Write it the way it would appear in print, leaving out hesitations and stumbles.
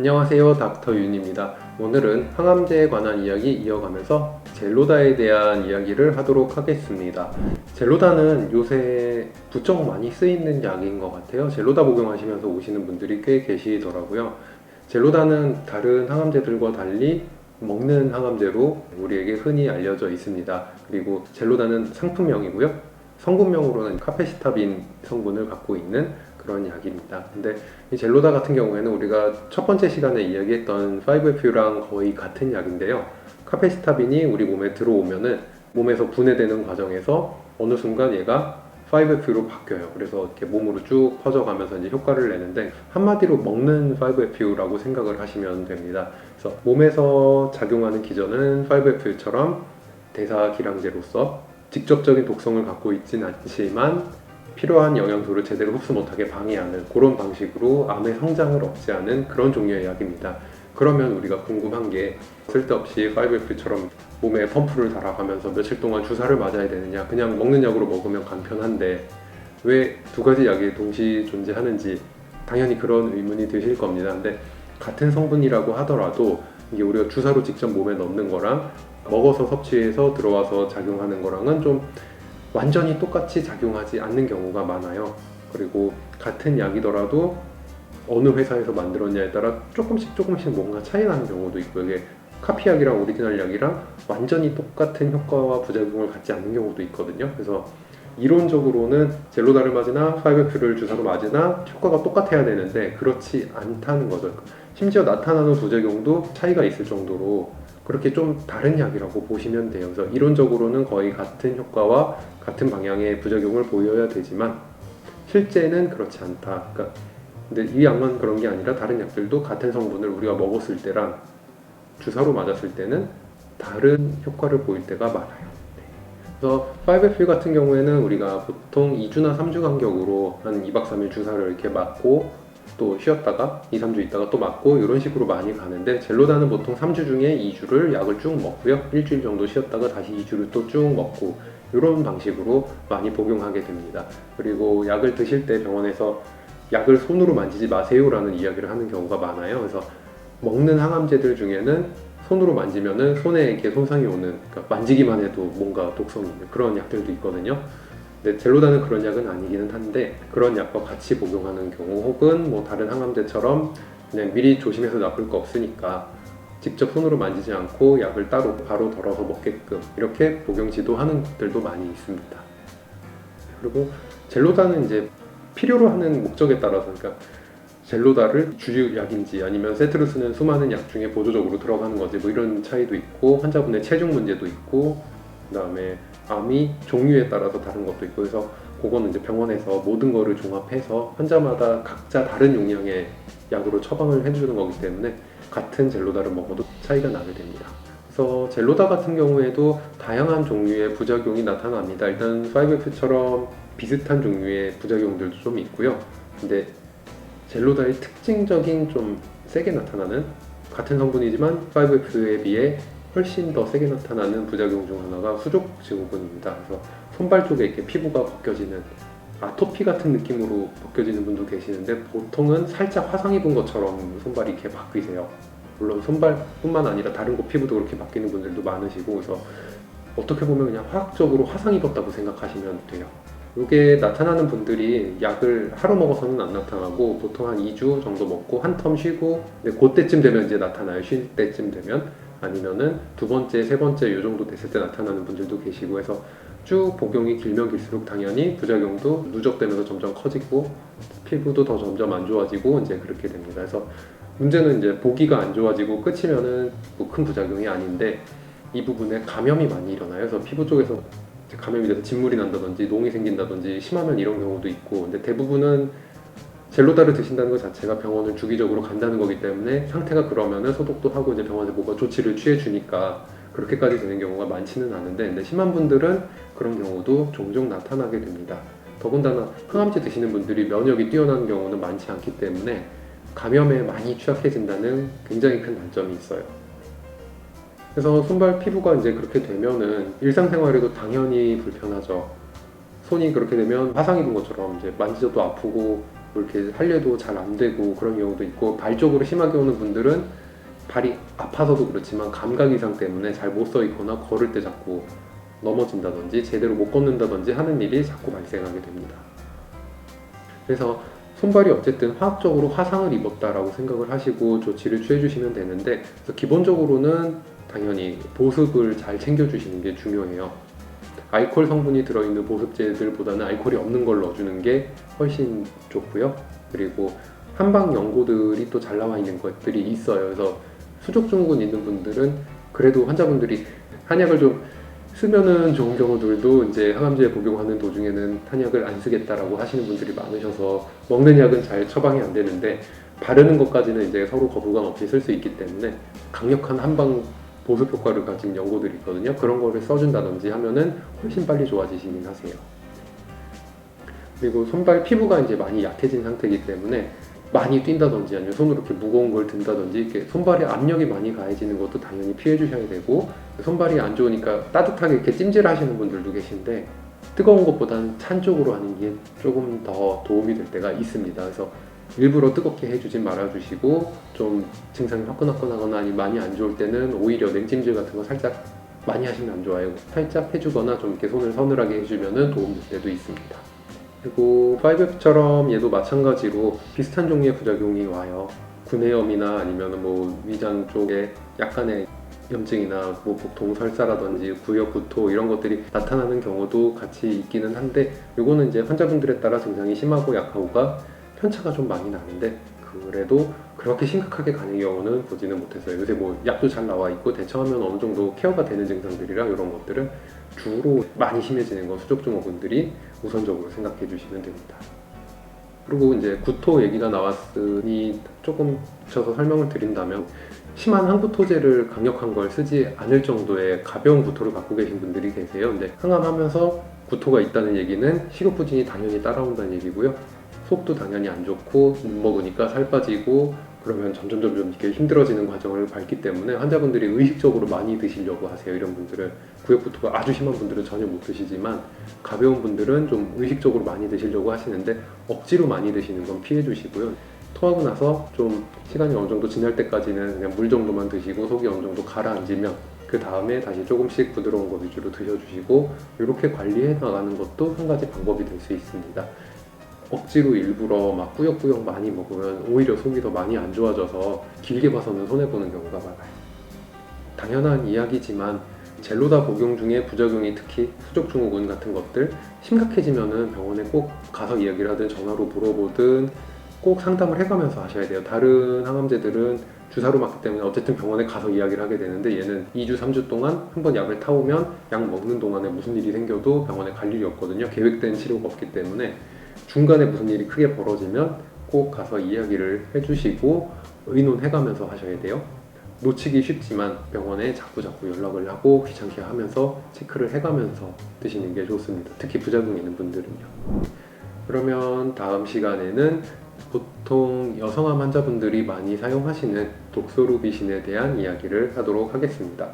안녕하세요, 닥터 윤입니다. 오늘은 항암제에 관한 이야기 이어가면서 젤로다에 대한 이야기를 하도록 하겠습니다. 젤로다는 요새 부쩍 많이 쓰이는 약인 것 같아요. 젤로다 복용하시면서 오시는 분들이 꽤 계시더라고요. 젤로다는 다른 항암제들과 달리 먹는 항암제로 우리에게 흔히 알려져 있습니다. 그리고 젤로다는 상품명이고요. 성분명으로는 카페시타빈 성분을 갖고 있는 그런 약입니다. 근데 이 젤로다 같은 경우에는 우리가 첫 번째 시간에 이야기했던 5FU랑 거의 같은 약인데요. 카페시타빈이 우리 몸에 들어오면은 몸에서 분해되는 과정에서 어느 순간 얘가 5FU로 바뀌어요. 그래서 이렇게 몸으로 쭉 퍼져가면서 이제 효과를 내는데 한마디로 먹는 5FU라고 생각을 하시면 됩니다. 그래서 몸에서 작용하는 기전은 5FU처럼 대사기량제로서 직접적인 독성을 갖고 있진 않지만 필요한 영양소를 제대로 흡수 못하게 방해하는 그런 방식으로 암의 성장을 억제하는 그런 종류의 약입니다. 그러면 우리가 궁금한 게 쓸데없이 5FU처럼 몸에 펌프를 달아가면서 며칠 동안 주사를 맞아야 되느냐, 그냥 먹는 약으로 먹으면 간편한데 왜 두 가지 약이 동시 존재하는지 당연히 그런 의문이 드실 겁니다. 근데 같은 성분이라고 하더라도 이게 우리가 주사로 직접 몸에 넣는 거랑 먹어서 섭취해서 들어와서 작용하는 거랑은 좀 완전히 똑같이 작용하지 않는 경우가 많아요. 그리고 같은 약이더라도 어느 회사에서 만들었냐에 따라 조금씩 뭔가 차이 나는 경우도 있고, 이게 카피약이랑 오리지널 약이랑 완전히 똑같은 효과와 부작용을 갖지 않는 경우도 있거든요. 그래서 이론적으로는 젤로다를 맞으나 5FU를 주사로 맞으나 효과가 똑같아야 되는데 그렇지 않다는 거죠. 심지어 나타나는 부작용도 차이가 있을 정도로 그렇게 좀 다른 약이라고 보시면 돼요. 그래서 이론적으로는 거의 같은 효과와 같은 방향의 부작용을 보여야 되지만 실제는 그렇지 않다. 그러니까 근데 이 약만 그런 게 아니라 다른 약들도 같은 성분을 우리가 먹었을 때랑 주사로 맞았을 때는 다른 효과를 보일 때가 많아요. 그래서 5FU 같은 경우에는 우리가 보통 2주나 3주 간격으로 한 2박 3일 주사를 이렇게 맞고 또 쉬었다가 2, 3주 있다가 또 맞고 이런 식으로 많이 가는데, 젤로다는 보통 3주 중에 2주를 약을 쭉 먹고요. 일주일 정도 쉬었다가 다시 2주를 또 쭉 먹고 이런 방식으로 많이 복용하게 됩니다. 그리고 약을 드실 때 병원에서 약을 손으로 만지지 마세요라는 이야기를 하는 경우가 많아요. 그래서 먹는 항암제들 중에는 손으로 만지면은 손에 이렇게 손상이 오는, 그러니까 만지기만 해도 뭔가 독성이 있는 그런 약들도 있거든요. 근데 젤로다는 그런 약은 아니기는 한데 그런 약과 같이 복용하는 경우, 혹은 뭐 다른 항암제처럼 그냥 미리 조심해서 나쁠 거 없으니까 직접 손으로 만지지 않고 약을 따로 바로 덜어서 먹게끔 이렇게 복용 지도하는 것들도 많이 있습니다. 그리고 젤로다는 이제 필요로 하는 목적에 따라서, 그러니까 젤로다를 주류약인지 아니면 세트로 쓰는 수많은 약 중에 보조적으로 들어가는 건지 뭐 이런 차이도 있고, 환자분의 체중 문제도 있고, 그 다음에 암이 종류에 따라서 다른 것도 있고 해서 그거는 이제 병원에서 모든 거를 종합해서 환자마다 각자 다른 용량의 약으로 처방을 해주는 거기 때문에 같은 젤로다를 먹어도 차이가 나게 됩니다. 그래서 젤로다 같은 경우에도 다양한 종류의 부작용이 나타납니다. 일단 5FU처럼 비슷한 종류의 부작용들도 좀 있고요. 근데 젤로다의 특징적인 좀 세게 나타나는, 같은 성분이지만 5FU에 비해 훨씬 더 세게 나타나는 부작용 중 하나가 수족 증후군입니다. 그래서 손발 쪽에 이렇게 피부가 벗겨지는, 아토피 같은 느낌으로 벗겨지는 분도 계시는데 보통은 살짝 화상 입은 것처럼 손발이 이렇게 바뀌세요. 물론 손발뿐만 아니라 다른 곳 피부도 그렇게 바뀌는 분들도 많으시고, 그래서 어떻게 보면 그냥 화학적으로 화상 입었다고 생각하시면 돼요. 이게 나타나는 분들이 약을 하루 먹어서는 안 나타나고 보통 한 2주 정도 먹고 한 텀 쉬고, 근데 그때쯤 되면 이제 나타나요. 쉴 때쯤 되면, 아니면은 두 번째, 세 번째 이 정도 됐을 때 나타나는 분들도 계시고 해서 쭉 복용이 길면 길수록 당연히 부작용도 누적되면서 점점 커지고 피부도 더 점점 안 좋아지고 이제 그렇게 됩니다. 그래서 문제는 이제 보기가 안 좋아지고 끝이면은 뭐 큰 부작용이 아닌데 이 부분에 감염이 많이 일어나요. 그래서 피부 쪽에서 감염이 돼서 진물이 난다든지 농이 생긴다든지 심하면 이런 경우도 있고, 근데 대부분은 젤로다를 드신다는 것 자체가 병원을 주기적으로 간다는 거기 때문에 상태가 그러면은 소독도 하고 이제 병원에서 뭐가 조치를 취해 주니까 그렇게까지 되는 경우가 많지는 않은데, 근데 심한 분들은 그런 경우도 종종 나타나게 됩니다. 더군다나 항암제 드시는 분들이 면역이 뛰어난 경우는 많지 않기 때문에 감염에 많이 취약해진다는 굉장히 큰 단점이 있어요. 그래서 손발 피부가 이제 그렇게 되면은 일상생활에도 당연히 불편하죠. 손이 그렇게 되면 화상 입은 것처럼 이제 만지셔도 아프고 뭐 이렇게 할래도 잘 안 되고 그런 경우도 있고, 발 쪽으로 심하게 오는 분들은 발이 아파서도 그렇지만 감각 이상 때문에 잘 못 서 있거나 걸을 때 자꾸 넘어진다든지 제대로 못 걷는다든지 하는 일이 자꾸 발생하게 됩니다. 그래서 손발이 어쨌든 화학적으로 화상을 입었다라고 생각을 하시고 조치를 취해 주시면 되는데, 그래서 기본적으로는 당연히 보습을 잘 챙겨 주시는 게 중요해요. 알코올 성분이 들어있는 보습제들보다는 알코올이 없는 걸 넣어주는 게 훨씬 좋고요. 그리고 한방 연고들이 또 잘 나와 있는 것들이 있어요. 그래서 수족증후군 있는 분들은 그래도 환자분들이 한약을 좀 쓰면은 좋은 경우들도 이제 항암제 복용하는 도중에는 한약을 안 쓰겠다라고 하시는 분들이 많으셔서 먹는 약은 잘 처방이 안 되는데, 바르는 것까지는 이제 서로 거부감 없이 쓸 수 있기 때문에 강력한 한방 보습 효과를 가진 연고들이 있거든요. 그런 거를 써준다든지 하면은 훨씬 빨리 좋아지시긴 하세요. 그리고 손발 피부가 이제 많이 약해진 상태이기 때문에 많이 뛴다든지 아니면 손으로 이렇게 무거운 걸 든다든지 이렇게 손발에 압력이 많이 가해지는 것도 당연히 피해 주셔야 되고, 손발이 안 좋으니까 따뜻하게 이렇게 찜질 하시는 분들도 계신데 뜨거운 것보다는 찬 쪽으로 하는 게 조금 더 도움이 될 때가 있습니다. 그래서 일부러 뜨겁게 해주진 말아주시고, 좀 증상이 화끈화끈하거나 아니 많이 안 좋을 때는 오히려 냉찜질 같은 거 살짝 많이 하시면 안 좋아요. 살짝 해주거나 좀 이렇게 손을 서늘하게 해주면 도움될 때도 있습니다. 그리고 5F처럼 얘도 마찬가지로 비슷한 종류의 부작용이 와요. 구내염이나 아니면 뭐 위장 쪽에 약간의 염증이나 뭐 복통, 설사라든지 구역, 구토 이런 것들이 나타나는 경우도 같이 있기는 한데, 이거는 이제 환자분들에 따라 증상이 심하고 약하고가 편차가 좀 많이 나는데, 그래도 그렇게 심각하게 가는 경우는 보지는 못했어요. 요새 뭐 약도 잘 나와 있고 대처하면 어느 정도 케어가 되는 증상들이라 이런 것들은 주로 많이 심해지는 건 수족증후군들이 우선적으로 생각해 주시면 됩니다. 그리고 이제 구토 얘기가 나왔으니 조금 붙여서 설명을 드린다면, 심한 항구토제를 강력한 걸 쓰지 않을 정도의 가벼운 구토를 갖고 계신 분들이 계세요. 근데 항암하면서 구토가 있다는 얘기는 식욕부진이 당연히 따라온다는 얘기고요. 속도 당연히 안 좋고 못 먹으니까 살 빠지고 그러면 점점 이렇게 힘들어지는 과정을 밟기 때문에 환자분들이 의식적으로 많이 드시려고 하세요. 이런 분들은 구역구토가 아주 심한 분들은 전혀 못 드시지만, 가벼운 분들은 좀 의식적으로 많이 드시려고 하시는데 억지로 많이 드시는 건 피해 주시고요. 토하고 나서 좀 시간이 어느 정도 지날 때까지는 그냥 물 정도만 드시고 속이 어느 정도 가라앉으면 그 다음에 다시 조금씩 부드러운 거 위주로 드셔주시고, 이렇게 관리해 나가는 것도 한 가지 방법이 될 수 있습니다. 억지로 일부러 막 꾸역꾸역 많이 먹으면 오히려 속이 더 많이 안 좋아져서 길게 봐서는 손해보는 경우가 많아요. 당연한 이야기지만 젤로다 복용 중에 부작용이 특히 수족증후군 같은 것들 심각해지면은 병원에 꼭 가서 이야기를 하든 전화로 물어보든 꼭 상담을 해가면서 하셔야 돼요. 다른 항암제들은 주사로 맞기 때문에 어쨌든 병원에 가서 이야기를 하게 되는데, 얘는 2주, 3주 동안 한번 약을 타오면 약 먹는 동안에 무슨 일이 생겨도 병원에 갈 일이 없거든요. 계획된 치료가 없기 때문에 중간에 무슨 일이 크게 벌어지면 꼭 가서 이야기를 해주시고 의논해가면서 하셔야 돼요. 놓치기 쉽지만 병원에 자꾸 연락을 하고 귀찮게 하면서 체크를 해가면서 드시는 게 좋습니다. 특히 부작용 있는 분들은요. 그러면 다음 시간에는 보통 여성암 환자분들이 많이 사용하시는 독소루비신에 대한 이야기를 하도록 하겠습니다.